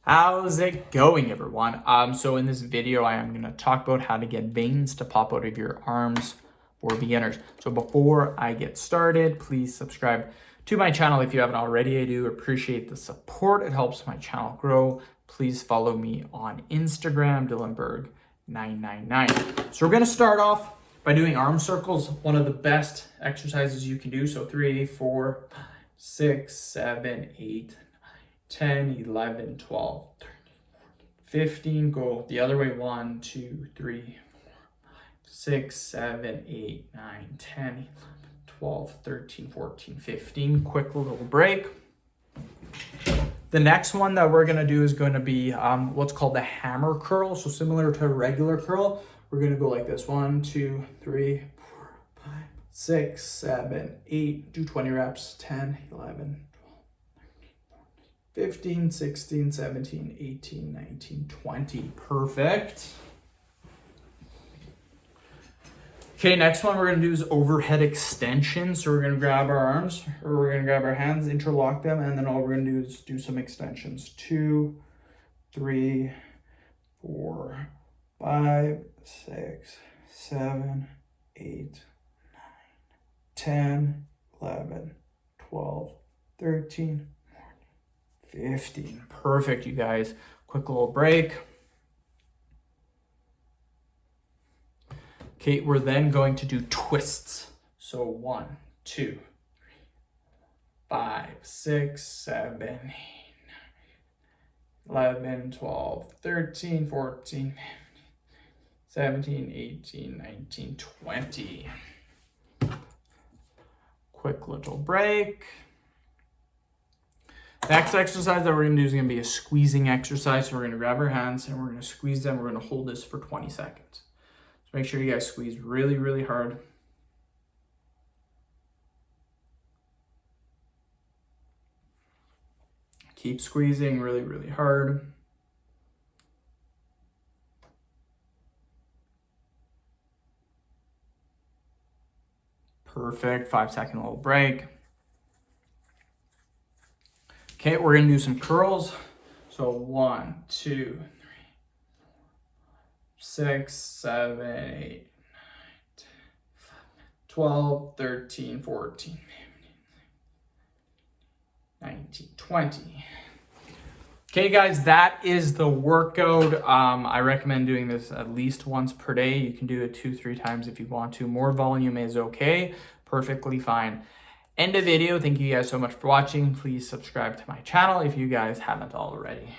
How's it going, everyone? So in this video, I am going to talk about how to get veins to pop out of your arms for beginners. So before I get started, please subscribe to my channel if you haven't already. I do appreciate the support. It helps my channel grow. Please follow me on Instagram, Dillenberg999. So we're going to start off by doing arm circles, one of the best exercises you can do. So 3, 4, 5, 6, 7, 8, 10, 11, 12, 13, 15. Go the other way. 1, 2, 3, 4, 6, 7, 8, 9, 10, 11, 12, 13, 14, 15. Quick little break. The next one that we're going to do is going to be what's called the hammer curl. So similar to a regular curl, we're going to go like this. 1, 2, 3, 4, 5, 6, 7, 8. Do 20 reps. 10, 11, 15, 16, 17, 18, 19, 20. Perfect. Okay, next one we're going to do is overhead extension. So we're going to grab our arms, or we're going to grab our hands, interlock them, and then all we're going to do is do some extensions. 2, 3, 4, 5, 6, 7, 8, 9, 10, 11, 12, 13, 15. Perfect, you guys. Quick little break. Okay, we're then going to do twists. So 1, 2, 3, 5, 6, 7, 8, 9, 11, 12, 13, 14, 17, 18, 19, 20. Quick little break. Next exercise that we're going to do is going to be a squeezing exercise. So we're going to grab our hands and we're going to squeeze them. We're going to hold this for 20 seconds. So make sure you guys squeeze really, really hard. Keep squeezing really, really hard. Perfect. 5-second little break. Okay, we're going to do some curls. So 1, 2, 3, 6, 7, 8, 9, 10, 12, 13, 14, 19, 20. Okay, guys, that is the workout. I recommend doing this at least once per day. You can do it 2-3 times if you want to. More volume is okay. Perfectly fine. End of video. Thank you guys so much for watching. Please subscribe to my channel if you guys haven't already.